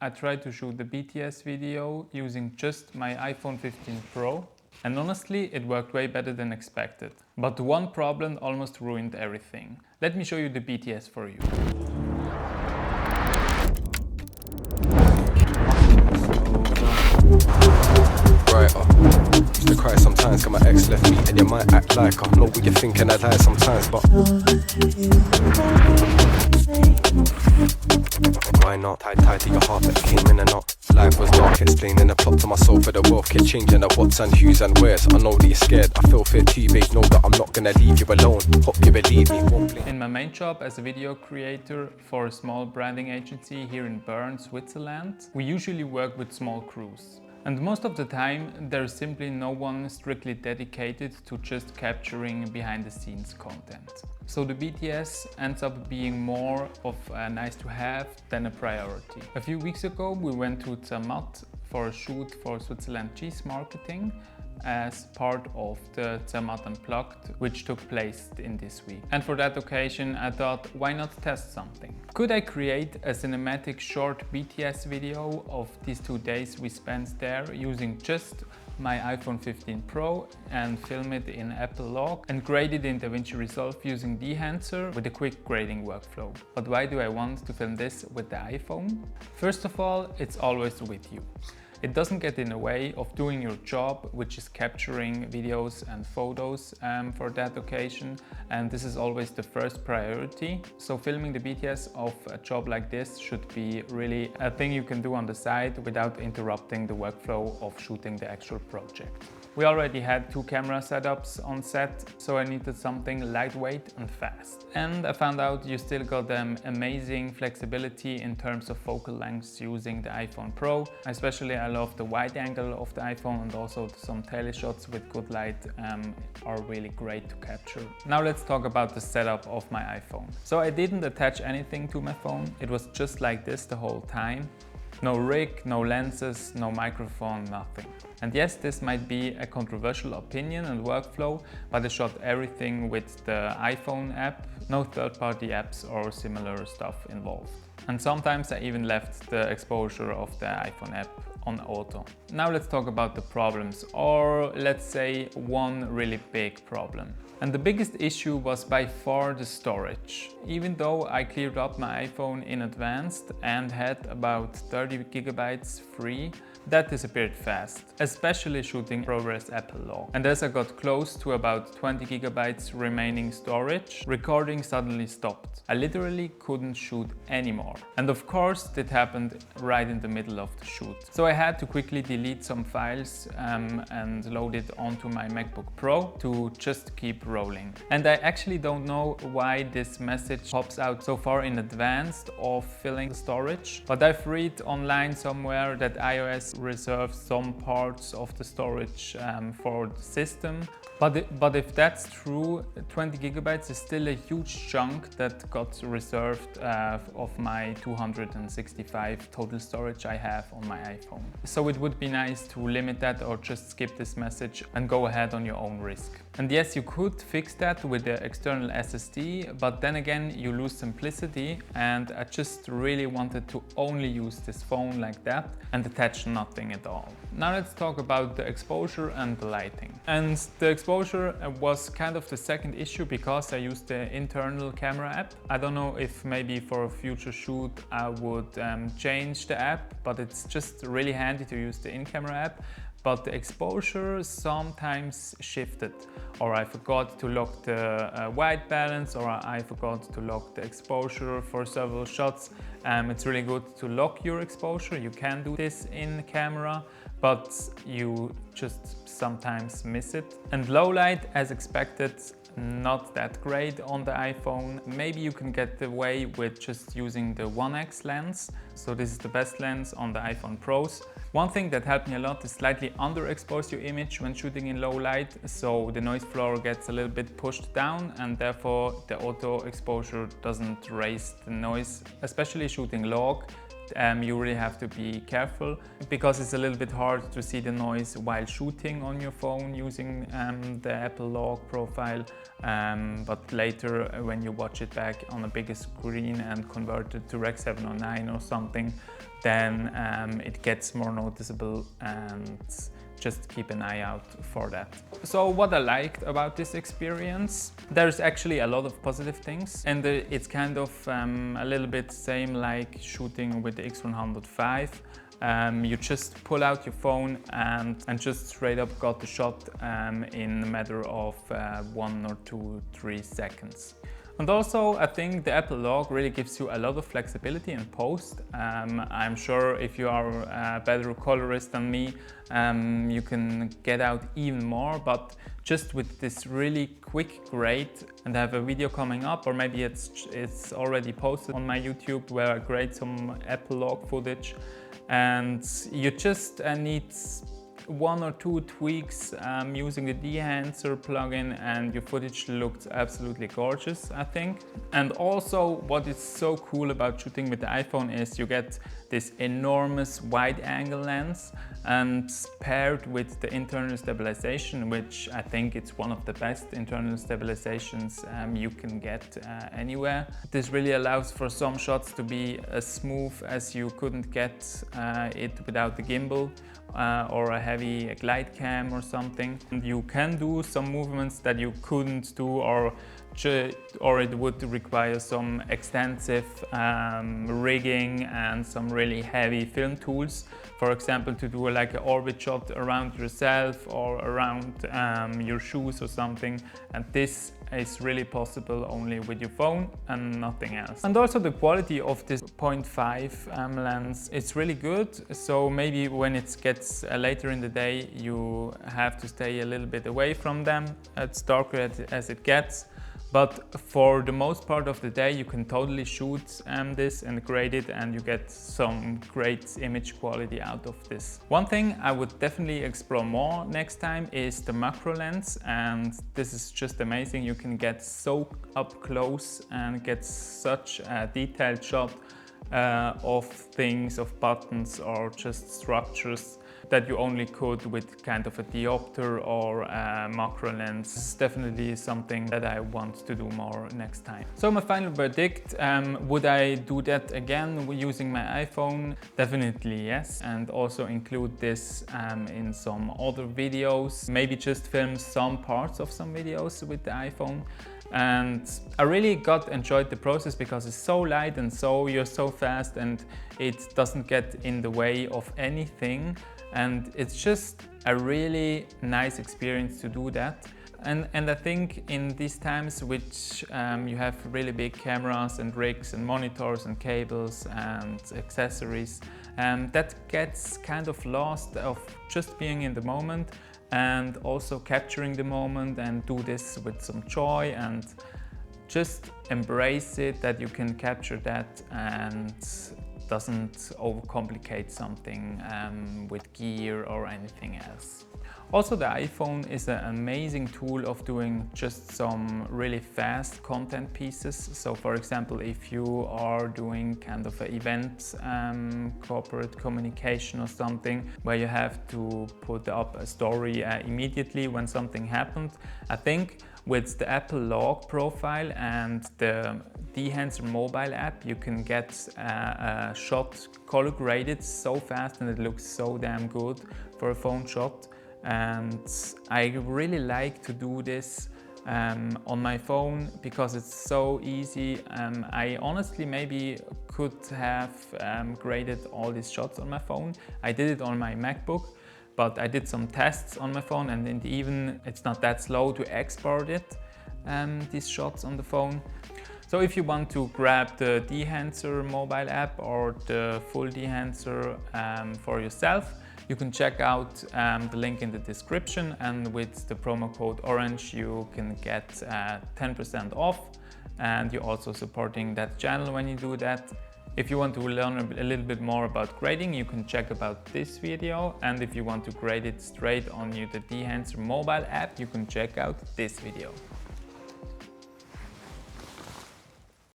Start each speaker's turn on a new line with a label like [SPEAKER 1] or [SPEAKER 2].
[SPEAKER 1] I tried to shoot the BTS video using just my iPhone 15 Pro, and honestly it worked way better than expected. But one problem almost ruined everything. Let me show you the BTS for you.
[SPEAKER 2] Used to cry sometimes, cause my ex left me, and you might act like I know what you're thinking, I lie sometimes, but why not? Tied to your heart that came in and out. Life was dark, explaining the plot to myself, but the world kept changing the what's and who's and where's. I know that you're scared, I feel fear too, babe, know that I'm not gonna leave you alone. Hope you believe me, won't blame.
[SPEAKER 1] In my main job as a video creator for a small branding agency here in Bern, Switzerland, we usually work with small crews. And most of the time there's simply no one strictly dedicated to just capturing behind the scenes content. So the BTS ends up being more of a nice to have than a priority. A few weeks ago we went to Zermatt for a shoot for Switzerland Cheese Marketing as part of the Zermatt Unplugged, which took place in this week. And for that occasion I thought, why not test something? Could I create a cinematic short BTS video of these 2 days we spent there using just my iPhone 15 Pro and film it in Apple Log and grade it in DaVinci Resolve using Dehancer with a quick grading workflow? But why do I want to film this with the iPhone? First of all, it's always with you. It doesn't get in the way of doing your job, which is capturing videos and photos for that occasion, and this is always the first priority. So filming the BTS of a job like this should be really a thing you can do on the side without interrupting the workflow of shooting the actual project. We already had 2 camera setups on set, so I needed something lightweight and fast. And I found out you still got amazing flexibility in terms of focal lengths using the iPhone Pro. Especially I love the wide angle of the iPhone, and also some teleshots with good light are really great to capture. Now let's talk about the setup of my iPhone. So I didn't attach anything to my phone, it was just like this the whole time. No rig, no lenses, no microphone, nothing. And yes, this might be a controversial opinion and workflow, but I shot everything with the iPhone app, no third-party apps or similar stuff involved. And sometimes I even left the exposure of the iPhone app on auto. Now let's talk about the problems, or let's say one really big problem. And the biggest issue was by far the storage. Even though I cleared up my iPhone in advance and had about 30 gigabytes free, that disappeared fast, especially shooting ProRes Apple Log. And as I got close to about 20 gigabytes remaining storage, recording suddenly stopped. I literally couldn't shoot anymore. And of course, that happened right in the middle of the shoot. So I had to quickly delete some files and load it onto my MacBook Pro to just keep rolling. And I actually don't know why this message pops out so far in advance of filling the storage, but I've read online somewhere that iOS reserves some parts of the storage for the system. But if that's true, 20 gigabytes is still a huge chunk that got reserved of my 265 total storage I have on my iPhone. So it would be nice to limit that or just skip this message and go ahead on your own risk. And yes, you could fix that with the external SSD, but then again you lose simplicity, and I just really wanted to only use this phone like that and attach nothing at all. Now let's talk about the exposure and the lighting. And the exposure was kind of the second issue because I used the internal camera app. I don't know if maybe for a future shoot I would change the app, but it's just really handy to use the in-camera app. But the exposure sometimes shifted, or I forgot to lock the white balance, or I forgot to lock the exposure for several shots. It's really good to lock your exposure. You can do this in camera, but you just sometimes miss it. And low light, as expected, not that great on the iPhone. Maybe you can get away with just using the 1x lens. So this is the best lens on the iPhone Pros. One thing that helped me a lot is slightly underexpose your image when shooting in low light, so the noise floor gets a little bit pushed down and therefore the auto exposure doesn't raise the noise. Especially shooting log, you really have to be careful because it's a little bit hard to see the noise while shooting on your phone using the Apple Log profile, but later when you watch it back on a bigger screen and convert it to Rec 709 or something, then it gets more noticeable, and just keep an eye out for that. So what I liked about this experience, there's actually a lot of positive things, and it's kind of a little bit same like shooting with the X100V. You just pull out your phone and just straight up got the shot in a matter of 1 or 2, 3 seconds. And also, I think the Apple Log really gives you a lot of flexibility in post. I'm sure if you are a better colorist than me, you can get out even more, but just with this really quick grade, and I have a video coming up, or maybe it's already posted on my YouTube where I grade some Apple Log footage, and you just need 1 or 2 tweaks using the Dehancer plugin, and your footage looks absolutely gorgeous, I think. And also, what is so cool about shooting with the iPhone is you get this enormous wide-angle lens, and paired with the internal stabilization, which I think it's one of the best internal stabilizations you can get anywhere. This really allows for some shots to be as smooth as you couldn't get it without the gimbal or a heavy glide cam or something. And you can do some movements that you couldn't do, or it would require some extensive rigging and some really heavy film tools. For example, to do like an orbit shot around yourself or around your shoes or something. And this is really possible only with your phone and nothing else. And also the quality of this 0.5 lens, it's really good. So maybe when it gets later in the day, you have to stay a little bit away from them. It's darker as it gets. But for the most part of the day, you can totally shoot this and grade it, and you get some great image quality out of this. One thing I would definitely explore more next time is the macro lens, and this is just amazing. You can get so up close and get such a detailed shot of things, of buttons or just structures that you only could with kind of a diopter or a macro lens. It's definitely something that I want to do more next time. So my final verdict, would I do that again using my iPhone? Definitely yes, and also include this in some other videos, maybe just film some parts of some videos with the iPhone. And I really enjoyed the process because it's so light and you're so fast, and it doesn't get in the way of anything. And it's just a really nice experience to do that. And I think in these times which you have really big cameras and rigs and monitors and cables and accessories, that gets kind of lost of just being in the moment and also capturing the moment, and do this with some joy and just embrace it, that you can capture that and doesn't overcomplicate something with gear or anything else. Also, the iPhone is an amazing tool of doing just some really fast content pieces. So for example, if you are doing kind of an event, corporate communication or something, where you have to put up a story immediately when something happened, I think with the Apple Log profile and the Dehancer mobile app, you can get a shot color graded so fast, and it looks so damn good for a phone shot. And I really like to do this on my phone because it's so easy. I honestly maybe could have graded all these shots on my phone. I did it on my MacBook, but I did some tests on my phone, and even it's not that slow to export it, these shots on the phone. So if you want to grab the Dehancer mobile app or the full Dehancer for yourself, you can check out the link in the description, and with the promo code ORANGE you can get 10% off, and you're also supporting that channel when you do that. If you want to learn a little bit more about grading, you can check about this video, and if you want to grade it straight on the Dehancer mobile app, you can check out this video.